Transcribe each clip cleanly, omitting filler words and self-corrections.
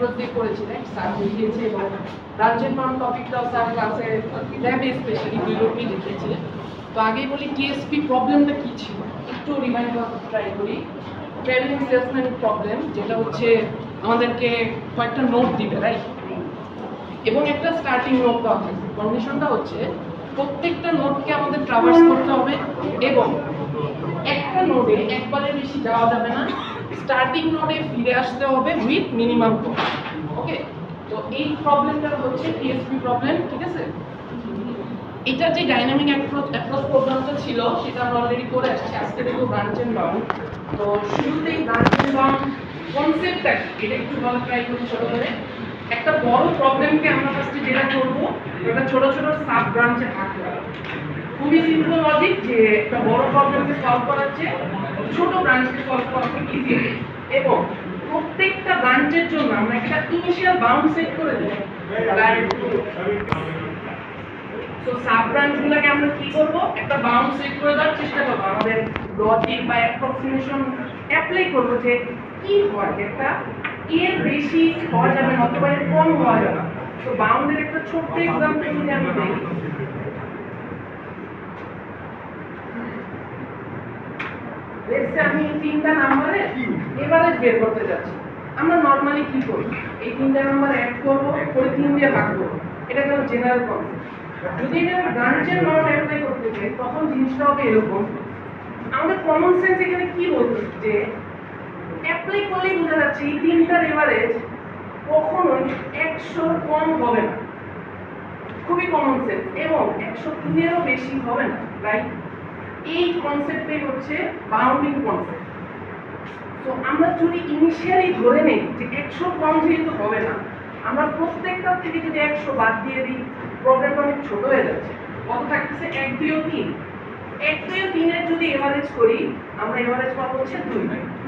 Approach দিয়ে করেছি, right? Sir দেখিয়েছে এবং ব্রাঞ্চের বাউন্ড টপিকটাও স্যার ক্লাসে ল্যাবে স্পেশালি 2 লোকই দেখিয়েছে। তো আগেই বলি টিএসপি প্রবলেমটা কি ছিল, একটু রিমাইন্ড করতে ট্রাই করি। ট্রাভেলিং সেলসম্যান প্রবলেম, যেটা হচ্ছে আমাদেরকে কয়েকটা নোট দিবে, রাইট? এবং একটা স্টার্টিং নোট দেওয়া থাকবে। কন্ডিশনটা হচ্ছে প্রত্যেকটা নোটকে আমাদের ট্রাভার্স করতে হবে এবং একটা নোডে একবারের বেশি যাওয়া যাবে না, স্টার্টিং নোডে ফিরে আসতে হবে উইথ মিনিমাম কস্ট। ওকে, তো এই প্রবলেমটা হচ্ছে টিএসপি প্রবলেম, ঠিক আছে? এটা যে ডাইনামিক অ্যাপ্রোচ প্রোগ্রামটা ছিল সেটা আমরা অলরেডি করে আসছি। আজকে দেখো ব্রাঞ্চ এন্ড বাউন্ড। তো শুরুতেই ব্রাঞ্চ এন্ড বাউন্ড কনসেপ্টটা কি এটা একটু বলা ট্রাই করি ছোট করে। একটা বড় প্রবলেমকে আমরা ফার্স্টে যেটা করব ওটা ছোট ছোট সাব ব্রাঞ্চে ভাগ করা। খুবই সিম্পল লজিক যে একটা বড় প্রবলেমকে সলভ করার চেয়ে ছোট ব্রাঞ্চকে সলভ করা খুব ইজি, এবং প্রত্যেকটা ব্রাঞ্চের জন্য আমরা একটা ইনিশিয়াল বাউন্ড সেট করে দেব। তো সাব ব্রাঞ্চগুলোকে আমরা কি করব, একটা বাউন্ড সেট করে দেওয়ার চেষ্টা করব, আমাদের লজিক বা অ্যাপ্রক্সিমেশন অ্যাপ্লাই করব যে কি হয় একটা এর বেশি হওয়া যাবে না অথবা এর কম হওয়া যাবে না। তো বাউন্ডের একটা ছোট্ট एग्जांपल যদি আমি দেই, লেটস সে আমি তিনটা নম্বরে এভারেজ বের করতে যাচ্ছি। আমরা নরমালি কি করি, এই তিনটা নাম্বার অ্যাড করব, করে 3 দিয়ে ভাগ করব। এটা হলো জেনারেল কনসেপ্ট। যদি এটা ব্রাঞ্চের নট অ্যাপ্লাই করতে চাই তখন জিনিসটা হবে এরকম। আমাদের কমন সেন্স এখানে কি বলছে যে অ্যাপ্লাই করলেই বোঝা যাচ্ছে এই তিনটার এভারেজ কখনোই 100 কম হবে না, খুবই কমন সেন্স, এবং 103 এরও বেশি হবে না, রাইট? এই কনসেপ্টটাই হচ্ছে বাউন্ডিং কনসেপ্ট। তো আমরা যদি ইনিশিয়ালি ধরে নেই যে 100 কম যেহেতু হবে না, আমরা প্রত্যেকটা থেকে যদি 100 বাদ দিয়ে দিই প্রবলেমটা অনেক ছোট হয়ে যাচ্ছে। কত থাকতেছে? 1 2 3। 1 2 3 এর যদি এভারেজ করি আমরা এভারেজ পাবো হচ্ছে 2।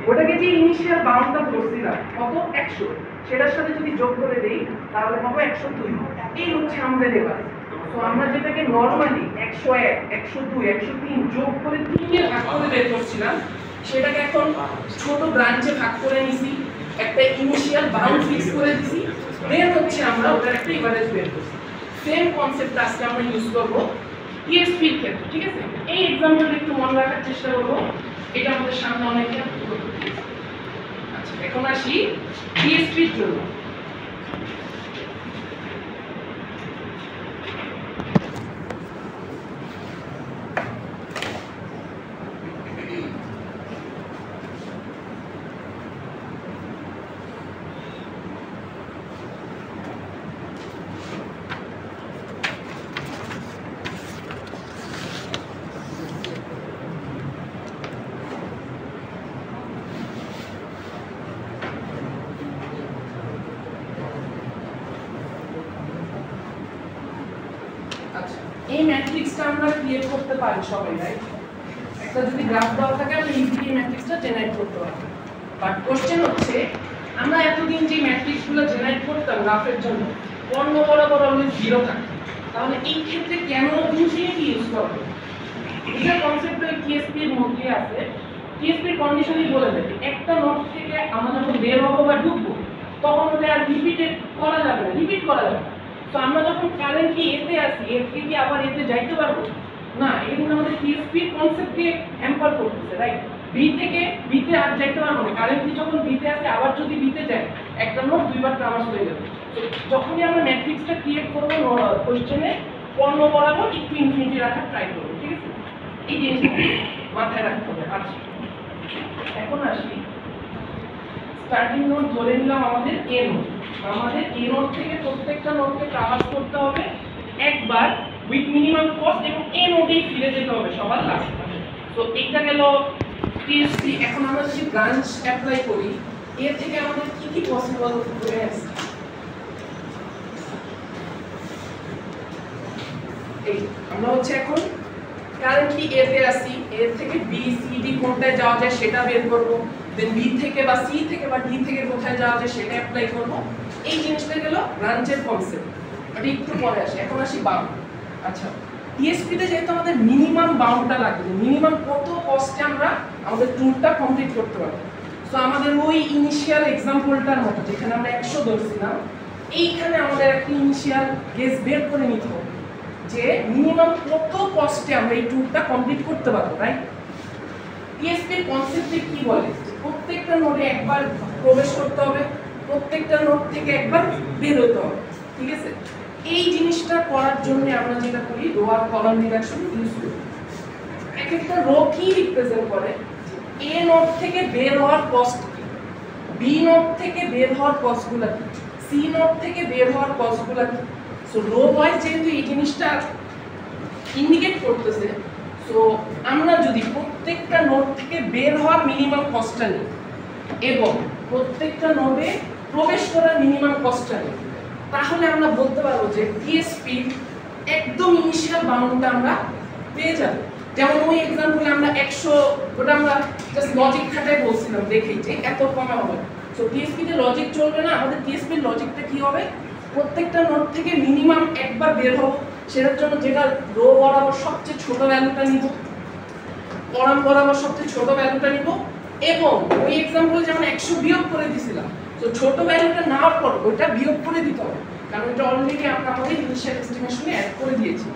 ওটাকে যে ইনিশিয়াল বাউন্ডটা ধরছিলাম কত 100, সেটার সাথে যদি যোগ করে দেই তাহলে পাবো 102। এই হচ্ছে আমাদের এভারেজ। তো আমরা যেটাকে নরমালি 101 102 103 যোগ করে 3 এর ভাগ করে বের করছিলাম, সেটাকে এখন ছোট ব্রাঞ্চে ভাগ করে নিছি, একটা ইনিশিয়াল বাউন্ড ফিক্স করে দিছি, দেন হচ্ছে আমরা ওটার একটা এভারেজ বের করছি। সেম কনসেপ্ট আজকে আমরা ইউজ করব টিএসপি এর ক্ষেত্রে, ঠিক আছে? এই एग्जांपलটা একটু মনে রাখার চেষ্টা করব, এটা আমাদের সামনে অনেকটা। আচ্ছা, এখন আসি টিএসপি এর জন্য। এই ম্যাট্রিক্সটা আমরা ক্রিয়েট করতে পারি সবাই, রাইট? একটা যদি গ্রাফ দেওয়া থাকে আমরা ইজিলি ম্যাট্রিক্সটা জেনারেট করতে পারি। বাট কোশ্চেন হচ্ছে আমরা এতদিন যে ম্যাট্রিক্সগুলো জেনারেট করতাম গ্রাফের জন্য কর্ণ বরাবর অলওয়েজ 0 থাকে, তাহলে এই ক্ষেত্রে কেন ইনফিনিটি ইউজ করব? এটা কনসেপ্ট ওই টিএসপি এর মধ্যে আছে। টিএসপি এর কন্ডিশনই বলে দেয় একটা নোট থেকে আমরা যখন বের হবো বা ঢুকবো তখন ওটা আর রিপিট করা যাবে না। তো আমরা যখন কারেন্টলি এতে আসি, এর থেকে কি আবার এতে যাইতে পারবো না? এটা কিন্তু আমাদের টিএসপি এর কনসেপ্টকে হ্যাম্পার করতেছে, রাইট? বি থেকে বিতে আর যাইতে পারবো না, কারেন্টলি যখন বিতে আসে আবার যদি বিতে যায় একটা নোট দুইবার ট্রাভার্স হয়ে যাবে। তো যখনই আমরা ম্যাট্রিক্সটা ক্রিয়েট করবো কোশ্চেনে কর্ণ বরাবর একটু ইনফিনিটি রাখার ট্রাই করবো, ঠিক আছে? এই জিনিসটা মাথায় রাখতে হবে। আচ্ছা, এখন আসি স্টার্টিং নোট ধরে নিলাম আমাদের এ নোট। আমাদের এই নোট থেকে প্রত্যেকটা নোটকে ট্রাভার্স করতে হবে একবার উইথ মিনিমাম কস্ট, এবং এই নোটেই ফিরে যেতে হবে সবার লাস্ট। তো এইটা গেল টিএসপি। এখন আমরা যদি ব্রাঞ্চ অ্যাপ্লাই করি এর থেকে আমাদের কি কি পসিবল হয়ে আছে? এই আমরা হচ্ছে এখন কারেন্টলি এ তে আসি, এর থেকে বি সি ডি কোনটায় যাওয়া যায় সেটা বের করব, দেন বি থেকে বা সি থেকে বা ডি থেকে কোথায় যাওয়া যায় সেটা অ্যাপ্লাই করব। এই জিনিসটা গেল ব্রাঞ্চের কনসেপ্ট। এটা একটু পরে আসি, এখন আসি বাউন্ড। আচ্ছা, টিএসপি তে যেহেতু আমাদের মিনিমাম বাউন্ডটা লাগবে, মিনিমাম কত কস্টে আমরা আমাদের ট্যুরটা কমপ্লিট করতে পারবো। সো সো আমাদের ওই ইনিশিয়াল এক্সাম্পলটার মতো যেখানে আমরা 100 ধরছিলাম, এইখানে আমাদের একটা ইনিশিয়াল গেস বের করে নিতে হবে যে মিনিমাম কত কস্টে আমরা এই ট্যুরটা কমপ্লিট করতে পারবো, রাইট? টিএসপি কনসেপ্টে কি বলে, প্রত্যেকটা নোডে একবার প্রবেশ করতে হবে, প্রত্যেকটা নোড থেকে একবার বের হতে হবে, ঠিক আছে? এই জিনিসটা করার জন্য আমরা যেটা করি রো আর কলাম রিডাকশন ইউজ করি। এক একটা রো কি রিপ্রেজেন্ট করে, এ নোড থেকে বের হওয়ার কস্ট কি, বি নোড থেকে বের হওয়ার কস্টগুলো কি, সি নোড থেকে বের হওয়ার কস্টগুলো কি। সো রো ওয়াইজ যেহেতু এই জিনিসটা ইন্ডিকেট করতেছে, সো আমরা যদি প্রত্যেকটা নোড থেকে বের হওয়ার মিনিমাম কস্টটা নিই এবং প্রত্যেকটা নোডে প্রবেশ করার মিনিমাম কস্টটা নিই, তাহলে আমরা বলতে পারবো যে টিএসপি একদম ইনিশিয়াল বাউন্ডটা আমরা পেয়ে যাব। যেমন ওই এক্সাম্পলে আমরা 100, ওটা আমরা জাস্ট লজিক খাটাই বলছিলাম দেখেই যে এত কমে হবে। সো টিএসপি তে লজিক চলবে না, আমাদের টিএসপির লজিকটা কি হবে, প্রত্যেকটা নোড থেকে মিনিমাম একবার বের হবো, সেটার জন্য যেটা রো বরাবর সবচেয়ে ছোট ভ্যালুটা নিব, কলাম বরাবর সবচেয়ে ছোট ভ্যালুটা নিব, এবং ওই এক্সাম্পলে যেমন 100 বিয়োগ করে দিছিলাম, তো ছোট ভ্যালুটা নেওয়ার পর ওইটা বিয়োগ করে দিতে হবে, কারণ এটা অলরেডি আমরা আমাদের ইনিশিয়াল এস্টিমেশনে অ্যাড করে দিয়েছি।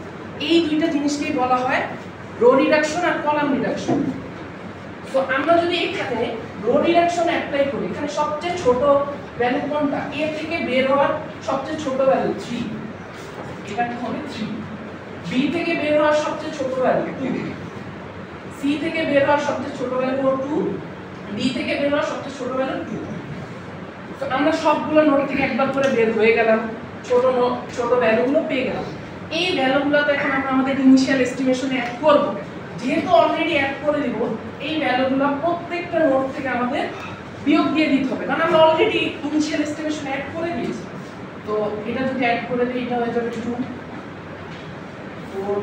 এই দুইটা জিনিসকেই বলা হয় রো রিডাকশন আর কলাম রিডাকশন। সো আমরা যদি এখানে রো রিডাকশন অ্যাপ্লাই করি, এখানে সবচেয়ে ছোট ভ্যালু কোনটা, এ থেকে বের হওয়ার সবচেয়ে ছোট ভ্যালু 3, এটা হবে 3, বি থেকে বের হওয়ার সবচেয়ে ছোট ভ্যালু 2, সি থেকে বের হওয়ার সবচেয়ে ছোট ভ্যালু 2, ডি থেকে বের হওয়ার সবচেয়ে ছোট ভ্যালু 2। তো আমরা সবগুলো নোড থেকে একবার করে বের হয়ে গেলাম, ছোট ভ্যালুগুলো পেয়ে গেলাম। এই ভ্যালুগুলো তো এখন আমরা আমাদের ইনিশিয়াল এস্টিমেশনে অ্যাড করব, যেহেতু অলরেডি অ্যাড করে দিব, এই ভ্যালুগুলো প্রত্যেকটা নোড থেকে আমাদের বিয়োগ দিয়ে দিতে হবে, কারণ আমরা অলরেডি ইনিশিয়াল এস্টিমেশনে অ্যাড করে দিয়েছি। তো এটা যদি অ্যাড করে দিই, এটা হয়ে যাবে 2, 4,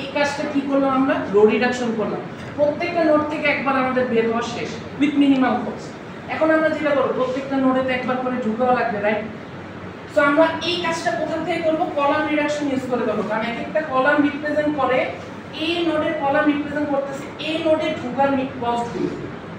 এই কাজটা কি করলাম, আমরা রো রিডাকশন করলাম, প্রত্যেকটা নোড থেকে একবার আমাদের বের হওয়া শেষ উইথ মিনিমাম কস্ট। এখন আমরা যেটা করব, প্রত্যেকটা নোডেতে একবার করে ঢুকাও লাগবে, রাইট? সো আমরা এই কাজটা কোথা থেকে করব, কলাম রিডাকশন ইউজ করে করব, কারণ এক একটা কলাম রিপ্রেজেন্ট করে, এই নোডের কলাম রিপ্রেজেন্ট করতেছে এই নোডে ঢুকার কস্টগুলো,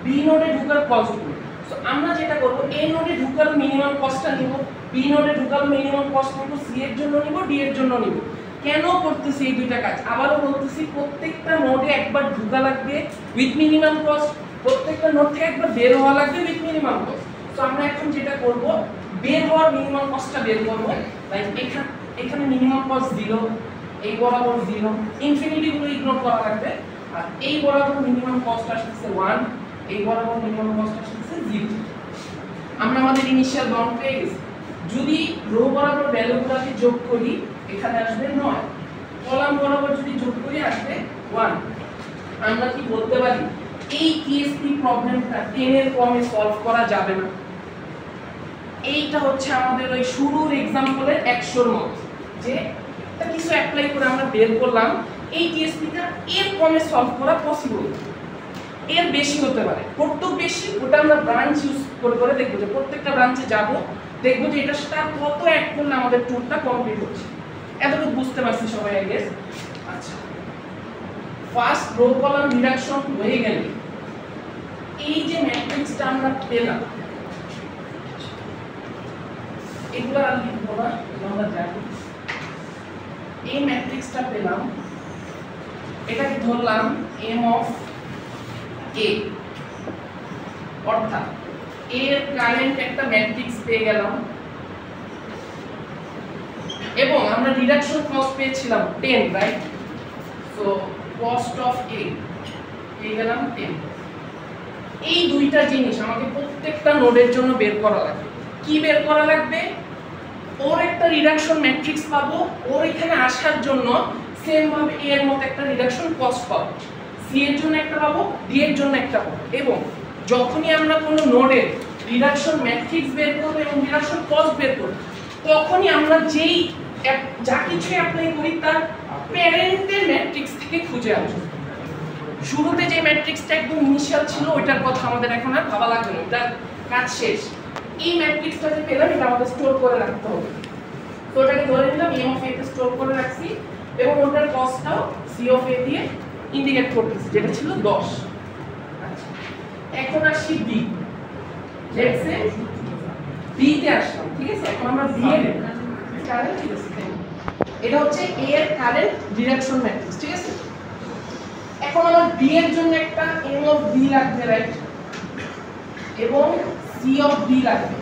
বি নোডে ঢুকার কস্টগুলো। সো আমরা যেটা করব, এই নোডে ঢুকার মিনিমাম কস্টটা নিব, বি নোডে ঢুকার মিনিমাম কস্ট নিব, সি এর জন্য নিব, ডি এর জন্য নিব। কেন করতেছি এই দুইটা কাজ, আবারও বলতেছি, প্রত্যেকটা নোডে একবার ঢুকা লাগবে উইথ মিনিমাম কস্ট, প্রত্যেকটা নোড থেকে একবার বের হওয়া লাগবে উইথ মিনিমাম কস্ট। সো আমরা এখন যেটা করব, বের হওয়ার মিনিমাম কস্টটা বের করব। লাইক এখানে মিনিমাম কস্ট 0, এই বরাবর 0, ইনফিনিটি গুলো ইগনোর করা লাগবে, আর এই বরাবর মিনিমাম কস্ট আসছে 1, এই বরাবর মিনিমাম কস্ট আসছে 0। আমরা আমাদের ইনিশিয়াল বাউন্ড পেয়ে গেছি। যদি রো বরাবর ভ্যালুগুলোকে যোগ করি, এখানে আসবে 9, কলাম বরাবর যদি যোগ করি আসবে 1। আমরা কি বলতে পারি, এই টিএসপি প্রবলেমটা 10 এর কমে সলভ করা যাবে না। এইটা হচ্ছে আমাদের ওই শুরুর এক্সাম্পলের 100 এর মতো, যে একটা কিছু অ্যাপ্লাই করে আমরা বের করলাম, এই টিএসপিটা এর কমে সলভ করা পসিবল, এর বেশি হতে পারে। কত বেশি ওটা আমরা ব্রাঞ্চ ইউজ করে দেখব, যে প্রত্যেকটা ব্রাঞ্চে যাব, দেখব যে এটা সাথে কত অ্যাড করলে আমাদের ট্যুরটা কমপ্লিট হচ্ছে। এতটুকু বুঝতে পারছি সবাই, আই গেস। আচ্ছা, ফার্স্ট রো কলাম রিডাকশন হয়ে গেলে এই যে ম্যাট্রিক্সটা আমরা পেলাম, এগুলো আর লিখবো না, আমরা জানি এই ম্যাট্রিক্সটা পেলাম, এটাকে ধরলাম এম অফ এ, অর্থাৎ এর কারেন্ট একটা ম্যাট্রিক্স পেয়ে গেলাম, এবং আমরা রিডাকশন কস্ট পেয়েছিলাম 10, রাইট? সো কস্ট অফ এ পেয়ে গেলাম 10। এই দুইটা জিনিস আমাকে প্রত্যেকটা নোডের জন্য বের করা লাগবে। কি বের করা লাগবে, ওর একটা রিডাকশন ম্যাট্রিক্স পাবো, ওর এখানে আসার জন্য সেম ভাবে এ এর মতো একটা রিডাকশন কস্ট পাবো, সি এর জন্য একটা পাবো, ডি এর জন্য একটা পাবো। এবং যখনই আমরা কোনো নোডের রিডাকশন ম্যাট্রিক্স বের করব এবং রিডাকশন কস্ট বের করব, তখনই আমরা যা কিছু অ্যাপ্লাই করি তার প্যারেন্টের ম্যাট্রিক্স থেকে খুঁজে আসবো। শুরুতে যে ম্যাট্রিক্সটা একদম ইনিশিয়াল ছিল ওইটার কথা আমাদের এখন আর ভাবা লাগবে না, ওটার কাজ শেষ। এই ম্যাট্রিক্সটা যে পেলাম এটা আমাদের স্টোর করে রাখতে হবে। তো ওটাকে ধরে নিলাম এম অফ এ তে স্টোর করে রাখছি এবং ওটার কস্টটাও সি অফ এ দিয়ে ইন্ডিকেট করতেছি, যেটা ছিল 10। আচ্ছা, এখন আসি বি। লেটস সে বি তে আসলাম, ঠিক আছে? এখন আমরা বি এর কারেন্ট, ঠিক আছে, এটা হচ্ছে এ এর কারেন্ট ডিরেকশন ম্যাট্রিক্স, ঠিক আছে? এখন আমার বি এর জন্য একটা এম অফ বি লাগবে, রাইট? এবং সি অফ বি লাগবে।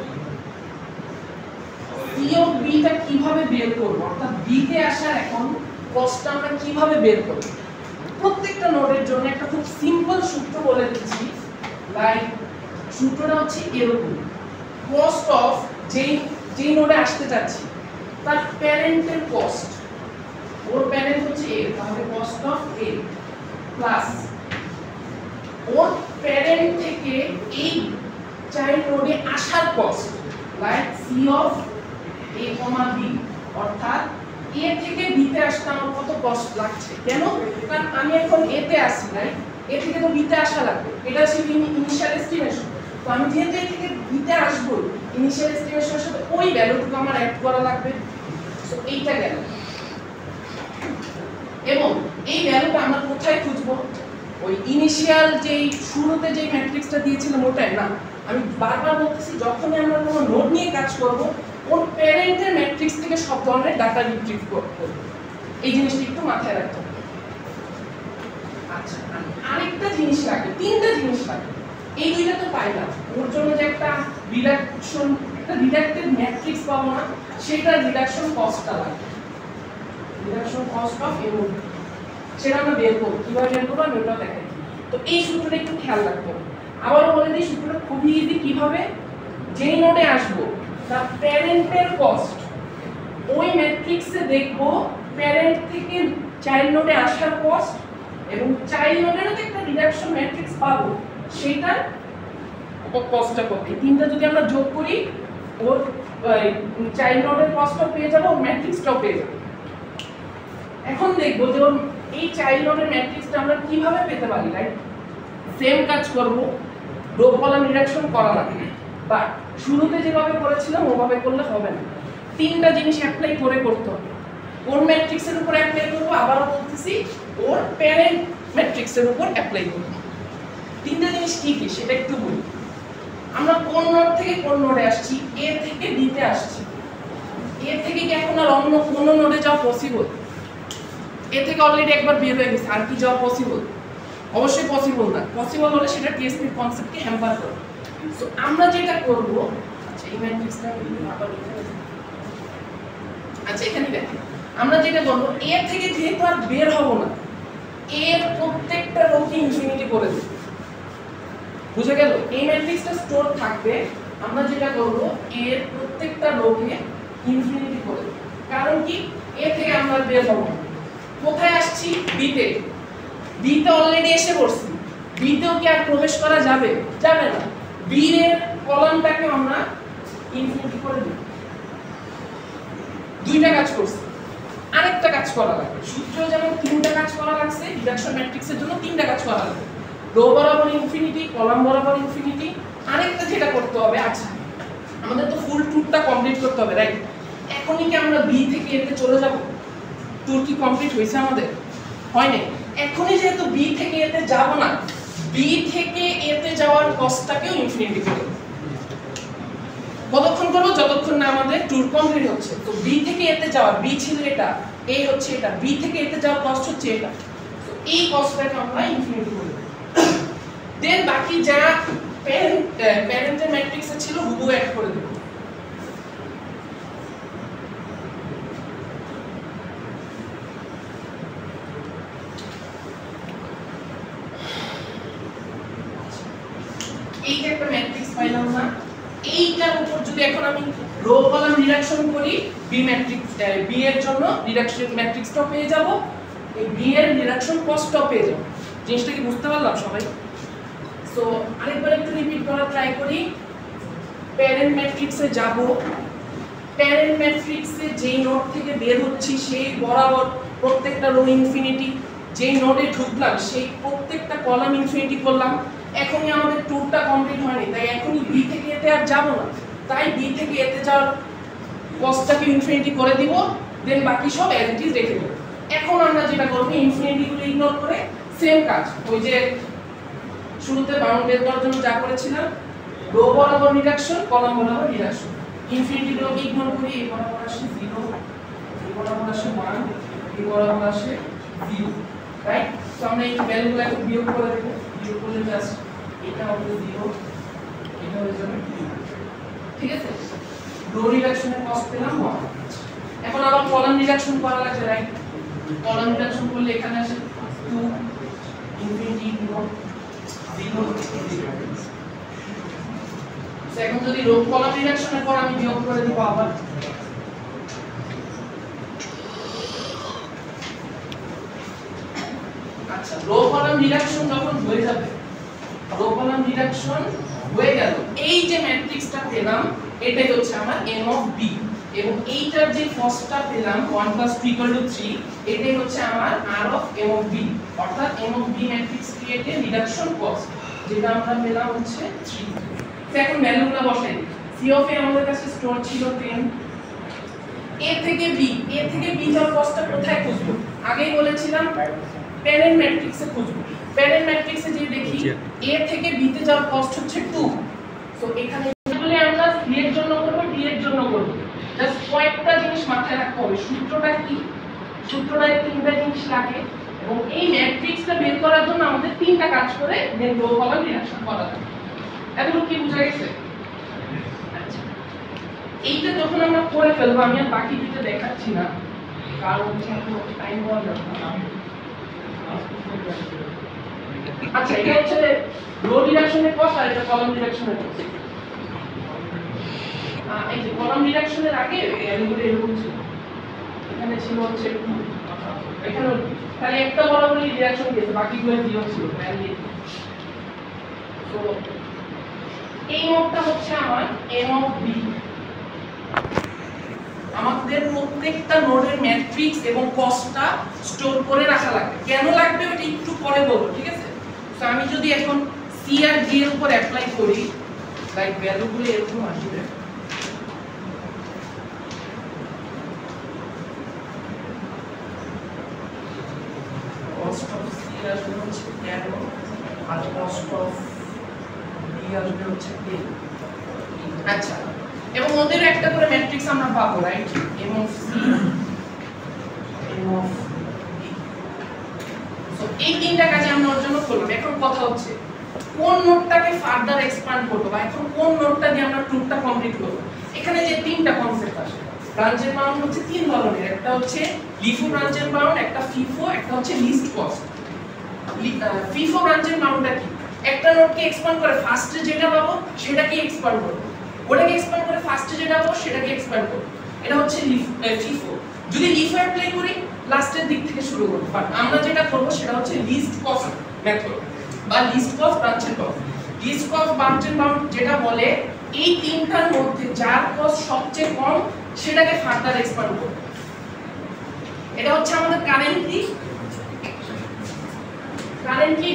সি অফ বি টা কিভাবে বের করব, অর্থাৎ বি তে আসার এখন কস্টটা আমরা কিভাবে বের করব? প্রত্যেকটা নোডের জন্য একটা খুব সিম্পল সূত্র বলে দিচ্ছি। লাইক সূত্রটা হচ্ছে এরকম, কস্ট অফ যেই নোডে আসতে যাচ্ছি তার প্যারেন্টের কস্ট, ওর প্যারেন্ট হচ্ছে এ, তাহলে কস্ট অফ এ প্লাস ওর প্যারেন্ট থেকে এই চাইল্ড নোডে আসার cost, like C of A comma B, অর্থাৎ এ থেকে বি তে আসতে আমার কত কস্ট লাগছে। কেন? কারণ আমি এখন এ তে আসি, রাইট? এ থেকে তো বি তে আসা লাগবে, এটা হচ্ছে ইনিশিয়াল এস্টিমেশন। তো আমি যেহেতু এ থেকে বি তে আসবো, ইনিশিয়াল এস্টিমেশনের সাথে ওই ভ্যালুটুকু আমার অ্যাড করা লাগবে। সো এইটা গেল। এবং এই ভ্যালুটা আমরা কোথায় খুঁজবো? ওই ইনিশিয়াল যেই শুরুতে যেই ম্যাট্রিক্সটা দিয়েছিলাম ওটাই না। আমি বারবার বলতেছি, যখনই আমরা কোনো নোড নিয়ে কাজ করব ওর প্যারেন্টের ম্যাট্রিক্স থেকে সব ধরনের ডাটা রিট্রিভ করব। এই জিনিসটা একটু মাথায় রাখতে হবে। আচ্ছা, আরেকটা জিনিস লাগে, তিনটা জিনিস লাগে। এই দুইটা তো পাইলাম, ওর জন্য যে একটা রিডাকশন, একটা রিডাক্টেড ম্যাট্রিক্স পাবো না, সেটা রিডাকশন কস্টটা লাগে। রিডাকশন কস্ট অফ এম, সেটা আমরা বের করব। কিভাবে বের করব আমি ওটাও দেখাই। তো এই সূত্রটা একটু খেয়াল রাখতে হবে। আবারও বলে দিই, সূত্রটা খুবই ইজি। কিভাবে? যেই নোডে আসবো তার প্যারেন্টের কস্ট, ওই ম্যাট্রিক্সে দেখব প্যারেন্ট থেকে চাইল্ড নোডে আসার কস্ট এবং চাইল্ড নোডেরও তো একটা রিডাকশন ম্যাট্রিক্স পাবো, সেটার কস্টটা কত। এই তিনটা যদি আমরা যোগ করি ওর চাইল্ড নোডের কস্টটাও পেয়ে যাবো, ওর ম্যাট্রিক্সটাও পেয়ে যাবো। এখন দেখবো যে ওর এই চাইল্ড নোডের ম্যাট্রিক্সটা আমরা কিভাবে পেতে পারি, রাইট? সেম কাজ করব, রো কলাম রিডাকশন করা লাগবে, বাট শুরুতে যেভাবে করেছিলাম ওভাবে করলে হবে না। তিনটা জিনিস অ্যাপ্লাই করে করতে হবে। ওর ম্যাট্রিক্সের উপর অ্যাপ্লাই করব, আবারও বলতেছি ওর প্যারেন্ট ম্যাট্রিক্সের উপর অ্যাপ্লাই করব। তিনটা জিনিস কি কি সেটা একটু বলি। আমরা কোন নোড থেকে কোন নোডে আসছি? এ থেকে বি তে আসছি। এ থেকে কি এখন আর অন্য কোন নোডে যাওয়া পসিবল? এ থেকে অলরেডি একবার বের হয়ে গেছে, আর কি যাওয়া পসিবল? অবশ্যই পসিবল না। পসিবল হলে সেটা টিএসপি কনসেপ্টকে হ্যাম্পার করে। সো আমরা যেটা করব, আচ্ছা এই ম্যাট্রিক্সটা আবার আচ্ছা এখানে দেখেন, আমরা যেটা করব, এ থেকে যেহেতু আর বের হব না, এর প্রত্যেকটা রোকে ইনফিনিটি করে দেব। বুঝে গেল? এই ম্যাট্রিক্সটা স্টোর থাকবে, আমরা যেটা করব এর প্রত্যেকটা রোকে ইনফিনিটি করে দেব। কারণ কি? এ থেকে আমরা বের হব না। কোথায় আসছি? বি তে। বি তে অলরেডি এসে পড়ছি, বি তেও কি আর প্রবেশ করা যাবে? যাবে না। বি এর কলামটাকে আমরা ইনফিনিটি করে দেব। দুইটা কাজ করছি, আরেকটা কাজ করা লাগবে। সূত্র যেমন তিনটা কাজ করা লাগছে, রিডাকশন ম্যাট্রিক্সের জন্য তিনটা কাজ করা লাগবে। রো বরাবর ইনফিনিটি, কলাম বরাবর ইনফিনিটি। আরেকটা যেটা করতে হবে, আচ্ছা আমাদের তো ফুল ট্যুরটা কমপ্লিট করতে হবে, রাইট? এখনই কি আমরা বি থেকে এতে চলে যাব? ট্যুর কি কমপ্লিট হয়েছে আমাদের? হয় নাই। এখনই যেহেতু বি থেকে এতে যাব না, বি থেকে এতে যাওয়ার কস্টটাকেও ইনফিনিটি করে দেব। কতক্ষণ করব? যতক্ষণ না আমাদের ট্যুর কমপ্লিট হচ্ছে। তো বি থেকে এতে যাওয়া, বি ছিল এটা, এ হচ্ছে এটা, বি থেকে এতে যাওয়ার কস্ট হচ্ছে এটা। তো এই কস্টটাকে আমরা ইনফিনিটি করে দেব। দেন বাকি যা প্যারেন্টের ম্যাট্রিক্সে ছিল হুবহু অ্যাড করে দেব। এই যে একটা ম্যাট্রিক্স পাইলাম না, এইটার উপর যদি এখন আমি রো কলাম রিডাকশন করি, বি ম্যাট্রিক্স, বি এর জন্য রিডাকশন ম্যাট্রিক্সটাও পেয়ে যাব, এই বি এর রিডাকশন কস্টটাও পেয়ে যাব। জিনিসটা কি বুঝতে পারলাম সবাই? সো আরেকবার একটু রিপিট করা ট্রাই করি। প্যারেন্ট ম্যাট্রিক্সে যাব, প্যারেন্ট ম্যাট্রিক্সে যেই নোড থেকে বের হচ্ছি সেই বরাবর প্রত্যেকটা রো ইনফিনিটি, যেই নোডে ঢুকলাম সেই প্রত্যেকটা কলাম ইনফিনিটি করলাম। এখনই আমাদের ট্যুরটা কমপ্লিট হয়নি, তাই এখনই বি থেকে এতে আর যাব না, তাই বি থেকে এতে যাওয়ার কস্টটাকে ইনফিনিটি করে দিব, দেন বাকি সব অ্যাজ ইট ইজ রেখে দেব। এখন আমরা যেটা করব ইনফিনিটি গুলো ইগনোর করে সেম কাজ ওই যে শুরুতে বাউন্ড বের করার জন্য যা করেছিলাম, রো বরাবর রিডাকশন, কলাম বরাবর রিডাকশন। ইনফিনিটি গুলোকে ইগনোর করি, এই বরাবর আসে 0, এই বরাবর আসে 1, এই বরাবর আসে 0, রাইট? তো আমরা এই ভ্যালুগুলো একটু বিয়োগ করে দেব, বিয়োগ করলে জাস্ট এটা হবে 0, এটা হয়ে যাবে 2, ঠিক আছে? রো রিডাকশনের কস্ট পেলাম 1। এখন আবার কলাম রিডাকশন করা লাগবে, রাইট? কলাম রিডাকশন করলে এখানে আসে 2, ইনফিনিটি 0, 0। এখন যদি রো কলাম রিডাকশনের পর আমি বিয়োগ করে দিব আবার, আচ্ছা রো কলাম রিডাকশন যখন হয়ে যাবে, রো কলাম রিডাকশন হয়ে গেল, এই যে ম্যাট্রিক্সটা পেলাম এটাই হচ্ছে আমার m অফ b, এবং এইটার যে ফার্স্টটা পেলাম 1 + 2 = 3, এটাই হচ্ছে আমার r of m of b, অর্থাৎ m অফ b ম্যাট্রিক্স ক্রিয়েটে রিডাকশন কস্ট যেটা আমরা পেলাম হচ্ছে 3। তো এখন ভ্যালুগুলো বসাই দিই। c অফ a আমাদের কাছে স্টোর ছিল 10, a থেকে b, a থেকে b যাওয়ার কস্টটা কোথায় খুঁজবো? আগেই বলেছিলাম প্যারেন্ট ম্যাট্রিক্সে খুঁজবো। প্যারেন্ট ম্যাট্রিক্সে যে দেখি a থেকে b তে যাওয়ার কস্ট হচ্ছে 2, সো এখানে বলে আমরা c এর জন্য করব, d এর জন্য করব। জাস্ট কয়েকটা জিনিস মাথায় রাখতে হবে। সূত্রটা কি? সূত্রটায় তিনটা জিনিস লাগে, এবং এই ম্যাট্রিক্সটা বের করার জন্য আমাদের তিনটা কাজ করে দেন রো কলাম রিডাকশন করা লাগে। এতটুকু কি বুঝা গেছে? আচ্ছা, এইটা যখন আমরা করে ফেলবো, আমি আর বাকি দুটো দেখাচ্ছি না কারণ টাইম দেওয়া যাবে না। আচ্ছা, এটা হচ্ছে রো রিডাকশনের কস্ট আর এটা কলাম রিডাকশনের কস্ট। এই যে কলাম রিডাকশনের আগে ভ্যালুগুলো এরকম ছিল, এখানে ছিল হচ্ছে 2, এখানে খালি একটা বরাবরই রিডাকশন দিয়েছে, বাকিগুলো 0 ছিল ভ্যালু। তো এই নোডটা হচ্ছে আমার m অফ b। আমাদের প্রত্যেকটা নোডের ম্যাট্রিক্স এবং কস্টটা স্টোর করে রাখা লাগবে। কেন লাগবে ওটা একটু পরে বলবো, ঠিক আছে? তো আমি যদি এখন c আর d এর উপর অ্যাপ্লাই করি, লাইক ভ্যালুগুলো এরকম আসবে। কস্ট অফ c আসবে হচ্ছে 11 আর কস্ট অফ d আসবে হচ্ছে 10। আচ্ছা, এবং ওদের একটা করে ম্যাট্রিক্স আমরা পাবো, right? m of c, m of d। So এই তিনটা কাজে আমরা ওর জন্য করলাম। এখন কথা হচ্ছে কোন নোডটাকে ফার্দার এক্সপ্যান্ড করব, বা এখন কোন নোডটা দিয়ে আমরা ট্যুরটা কমপ্লিট করব। এখানে যে তিনটা কনসেপ্ট আসে, ব্রাঞ্চের বাউন্ড হচ্ছে তিন ধরনের, একটা হচ্ছে লিফো ব্রাঞ্চের বাউন্ড, একটা ফিফো, একটা হচ্ছে লিস্ট কস্ট। ফিফো ব্রাঞ্চের বাউন্ডটা কি? একটা নোডকে এক্সপ্যান্ড করে ফার্স্টে যেটা পাবো সেটাকে এক্সপ্যান্ড করব, ওটাকে এক্সপ্যান্ড করে ফার্স্টে যেটা পাবো সেটাকে এক্সপ্যান্ড করব, এটা হচ্ছে ফিফো। যদি লিফো অ্যাপ্লাই করি লাস্টের দিক থেকে শুরু করব, বাট আমরা যেটা করব সেটা হচ্ছে লিস্ট কস্ট মেথড বা লিস্ট কস্ট ব্রাঞ্চের বাউন্ড। লিস্ট কস্ট ব্রাঞ্চের বাউন্ড যেটা বলে এই তিনটার মধ্যে যার কস্ট সবচেয়ে কম সেটাকে ফার্দার এক্সপ্যান্ড করব। এটা হচ্ছে আমাদের কারেন্টলি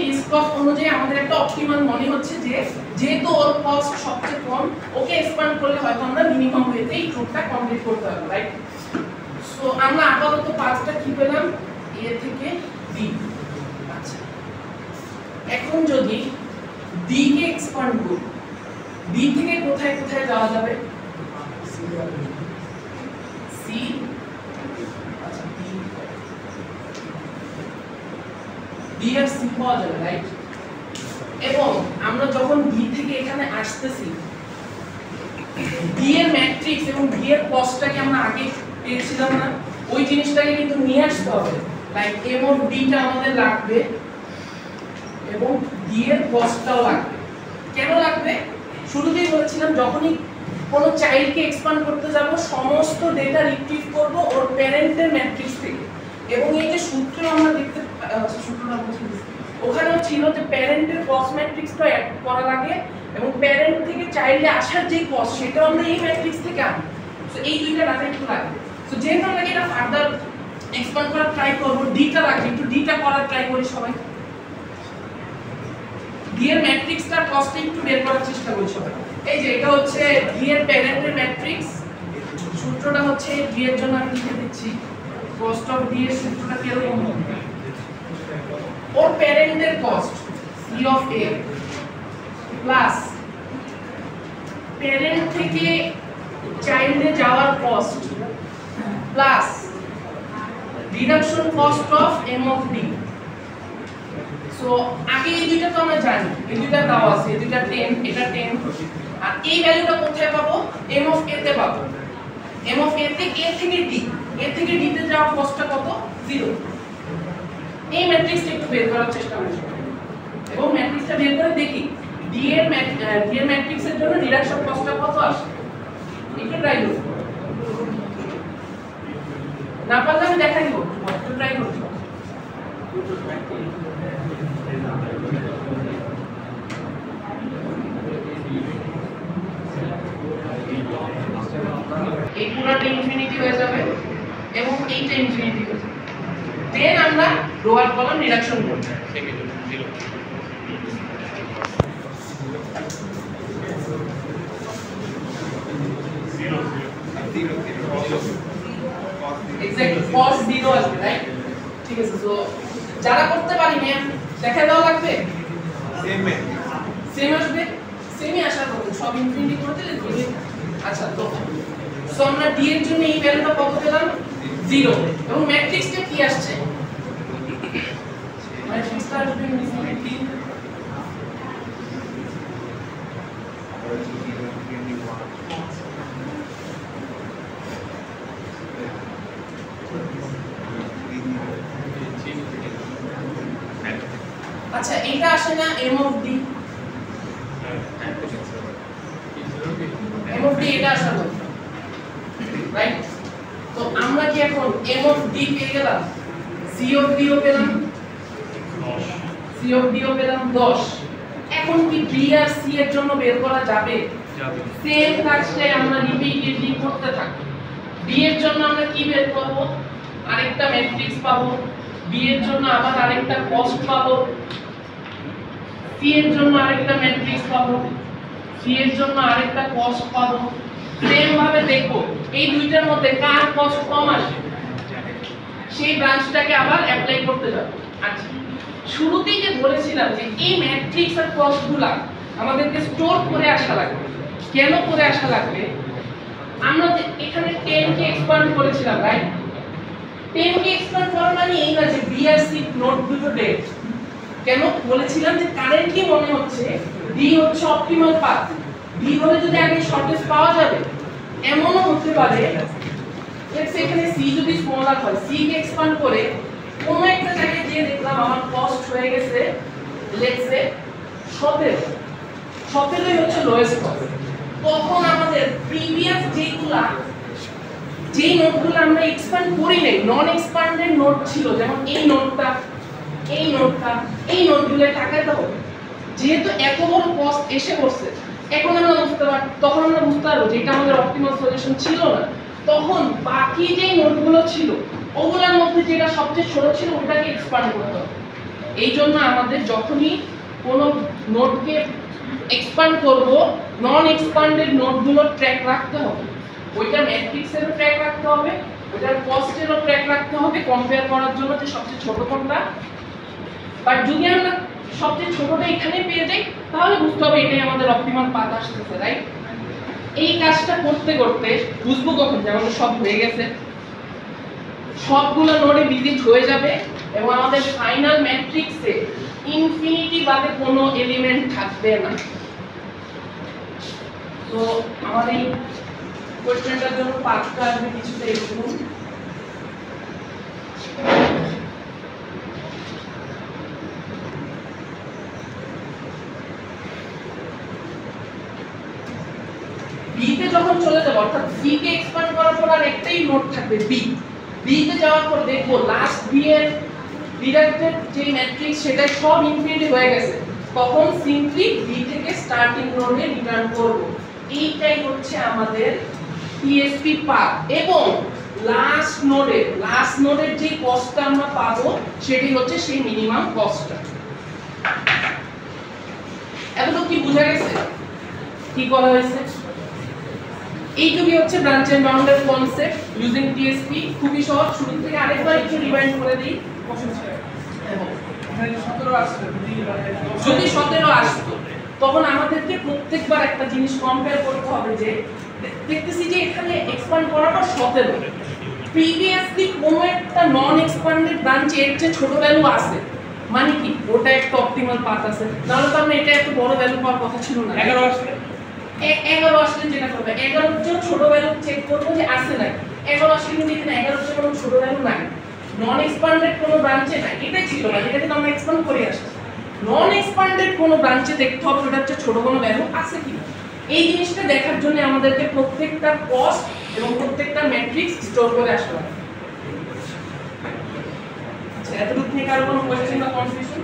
লিস্ট কস্ট অনুযায়ী আমাদের একটা অপটিমাল মনে হচ্ছে যে যেহেতু ওর কস্ট সবচেয়ে কম, ওকে এক্সপ্যান্ড করলে হয়তো আমরা মিনিমাম ওয়েতে এই ট্যুরটা কমপ্লিট করতে পারবো, রাইট? সো আমরা আপাতত পাঁচটা কি পেলাম, a থেকে b। আচ্ছা, এখন যদি d কে এক্সপ্যান্ড করি, b থেকে কোথায় কোথায় যাওয়া যাবে? c, আচ্ছা b আর c পাওয়া যাবে, রাইট? এবং আমরা যখন b থেকে এখানে আসতেছি, b এর ম্যাট্রিক্স এবং b এর কস্টটাকে আমরা আগে পেয়েছিলাম না, ওই জিনিসটাকে কিন্তু নিয়ে আসতে হবে। লাইক m অফ d টা আমাদের লাগবে এবং d এর কস্টটাও লাগবে। কেন লাগবে? শুরুতেই বলেছিলাম যখনই কোনো চাইল্ডকে এক্সপ্যান্ড করতে যাব সমস্ত ডেটা রিট্রিভ করব ওর প্যারেন্টের ম্যাট্রিক্স থেকে, এবং এই যে সূত্র আমরা দেখতে সূত্রটা বলছি ওখানেও ছিল যে প্যারেন্টের কস্ট ম্যাট্রিক্সটা অ্যাড করা লাগে, এবং প্যারেন্ট থেকে চাইল্ডে আসার যে কস্ট সেটাও আমরা এই ম্যাট্রিক্স থেকে আনি। সো এই দুইটা ডাটা একটু লাগবে। সো যেহেতু আমরা এটা ফার্দার এক্সপ্যান্ড করার ট্রাই করব, ডিটা লাগবে, একটু ডিটা করার ট্রাই করি সবাই। ডি এর ম্যাট্রিক্সটার কস্ট একটু বের করার চেষ্টা করি সবাই। এই যে এটা হচ্ছে ডি এর প্যারেন্টের ম্যাট্রিক্স, সূত্রটা হচ্ছে ডি এর জন্য আমি লিখে দিচ্ছি, কস্ট অফ ডি এর সূত্রটা কি এরকম হবে, ওর প্যারেন্টের cost C of A plus parent থেকে চাইল্ডে যাওয়ার cost plus deduction cost of M of D. So আগে এই দুইটা তো আমরা জানি, এই দুইটা দাও আছে, এই দুইটা 10, এটা 10, আর এই ভ্যালুটা কোথায় পাবো, এম অফ এ তে পাবো। এম অফ এ তে এ থেকে ডি, এ থেকে ডি তে যাওয়ার কস্টটা কত, 0। এই ম্যাট্রিক্সটা একটু বের করার চেষ্টা করি এবং ম্যাট্রিক্সটা বের করে দেখি ডি এর ম্যাট্রিক্সের জন্য ডিডাকশন কস্টটা কত আসে, একটু ট্রাই করব। না পারলে আমি দেখাই দিব, একটু ট্রাই করব। এই পুরোটা ইনফিনিটি হয়ে যাবে এবং এইটা ইনফিনিটি হয়ে যাবে। দেন আমরা লোয়ার কলাম রিডাকশন করব। এক্স্যাক্টলি cos 0 আসবে, রাইট? ঠিক আছে। সো যারা করতে পারি না দেখা দাও লাগবে, সেম আসবে, সেমই আসার কথা, সব ইনফিনিটি করে দিলে দিবে। আচ্ছা, তো সো আমরা ডি এর জন্য এই ভ্যালুটা কত পেলাম, 0, এবং ম্যাট্রিক্সটা কি আসছে, ম্যাট্রিক্সটা আসবে ইনফিনিটি আচ্ছা এটা আসে না m of d, m of d এটা আসা কথা, রাইট? তো আমরা কি এখন m of d পেয়ে গেলাম, c of d ও পেলাম, c of d ও পেলাম 10। এখন কি b আর c এর জন্য বের করা যাবে? সেম কাজটাই আমরা রিপিটেডলি করতে থাকি। b এর জন্য আমরা কি বের করব, আরেকটা ম্যাট্রিক্স পাবো, b এর জন্য আবার আরেকটা কস্ট পাবো, c এর জন্য আরেকটা ম্যাট্রিক্স পাবো, c এর জন্য আরেকটা কস্ট পাবো। সেম ভাবে দেখো এই দুইটার মধ্যে কার কস্ট কম আসে, সেই ব্রাঞ্চটাকে আবার অ্যাপ্লাই করতে যাব। আচ্ছা, শুরুতেই যে বলেছিলাম যে এই ম্যাট্রিক্স আর কস্টগুলা আমাদেরকে স্টোর করে আসা লাগবে। কেন করে আসা লাগবে, আমরা যে এখানে 10 কে এক্সপ্যান্ড করেছিলাম, রাইট? 10 কে এক্সপ্যান্ড করা মানে এই না যে b আর c নোট দুটো ডেট। কেন বলেছিলাম যে কারেন্টলি মনে হচ্ছে d হচ্ছে অপটিমাল পাথ, d হলে যদি আগে শর্টেস্ট পাওয়া যাবে। এমনও হতে পারে লেটস এখানে c যদি স্মলার হয়, c কে এক্সপ্যান্ড করে কোন একটা জায়গায় দিয়ে দেখলাম আমার কস্ট হয়ে গেছে লেটস সে 17 হচ্ছে লোয়েস্ট কস্ট। তখন আমাদের প্রিভিয়াস যেই নোটগুলো আমরা এক্সপ্যান্ড করি নাই, নন এক্সপ্যান্ডেড নোট ছিল, যেমন এই নোটটা, এই নোটটা, এই নোটগুলো টাকায় দাও, যেহেতু এত বড় কস্ট এসে পড়ছে, এখন আমরা তখন আমরা বুঝতে পারবো যে এটা আমাদের অপটিমাল সলিউশন ছিল না। তখন বাকি যে নোটগুলো ছিল ওগুলোর মধ্যে যেটা সবচেয়ে ছোট ছিল ওটাকে এক্সপ্যান্ড করতে হবে। এই জন্য আমাদের যখনই কোনো নোটকে এক্সপ্যান্ড করব, নন এক্সপ্যান্ডেড নোটগুলোর ট্র্যাক রাখতে হবে, ওইটা ম্যাট্রিক্সেরও ট্র্যাক রাখতে হবে, ওইটার কস্টেরও ট্র্যাক রাখতে হবে, কম্পেয়ার করার জন্য যে সবচেয়ে ছোট কোনটা। বাট যদি আমরা সবচেয়ে ছোটটা এখানে পেয়ে যাই তাহলে বুঝতে হবে এটাই আমাদের অপটিমাল পাথ আসতেছে, রাইট? এই কাজটা করতে করতে বুঝবো কখন যে আমাদের সব হয়ে গেছে, সবগুলো নোডে ভিজিট হয়ে যাবে এবং আমাদের ফাইনাল ম্যাট্রিক্সে ইনফিনিটি বাদে কোনো এলিমেন্ট থাকবে না। তো আমাদের এই কোশ্চেনটার জন্য পাথটা আসবে কিছুটা এরকম। বি তে যখন চলে যাব, অর্থাৎ সি কে এক্সপ্যান্ড করার পর আর একটাই নোড থাকবে বি। বি তে যাওয়ার পর দেখবো লাস্ট বি এর ডিডাক্টেড যে ম্যাট্রিক্স সেটা সব ইনফিনিটি হয়ে গেছে, তখন সিম্পলি বি থেকে স্টার্টিং নোডে রিটার্ন করব। এইটাই হচ্ছে আমাদের টিএসপি পাব এবং লাস্ট নোডের যে কস্টটা আমরা পাবো সেটি হচ্ছে সেই মিনিমাম কস্টটা। এতটুকু কি বোঝা গেছে কি করা হয়েছে? এইটুকুই হচ্ছে ব্রাঞ্চ এন্ড বাউন্ডের কনসেপ্ট ইউজিং টিএসপি। খুবই সহজ। শুরু থেকে আরেকবার একটু রিভাইন্ড করে দিই। যদি 17 আসতো তখন আমাদেরকে প্রত্যেকবার একটা জিনিস কম্পেয়ার করতে হবে যে দেখতেছি যে এখানে এক্সপ্যান্ড করাটা 17, প্রিভিয়াসলি কোন একটা নন এক্সপ্যান্ডেড ব্রাঞ্চে এর চেয়ে ছোট ভ্যালু আছে, মানে কি ওটা একটা অপটিমাল পাথ আছে, নাহলে তো আমরা এটা এত বড় ভ্যালু পাওয়ার কথা ছিল না। 11 আসলে 11 আসলে যেটা করবে 11 এর চেয়ে ছোট ভ্যালু চেক করব যে আছে নাকি। 11 আসলে কিন্তু এখানে 11 এর চেয়ে কোনো ছোট ভ্যালু নাই, নন এক্সপ্যান্ডেড কোনো ব্রাঞ্চে নাই, এটাই ছিল না, যেটা কিন্তু আমরা এক্সপ্যান্ড করে আসছি। নন এক্সপ্যান্ডেড কোনো ব্রাঞ্চে দেখতে হবে ওটার চেয়ে ছোট কোনো ভ্যালু আছে কি। এই জিনিসটা দেখার জন্য আমাদেরকে প্রত্যেকটা কস্ট এবং প্রত্যেকটা ম্যাট্রিক্স স্টোর করে আসতে হবে। আচ্ছা, এতটুকু নিয়ে কারো কোনো কোশ্চেন বা কনফিউশন?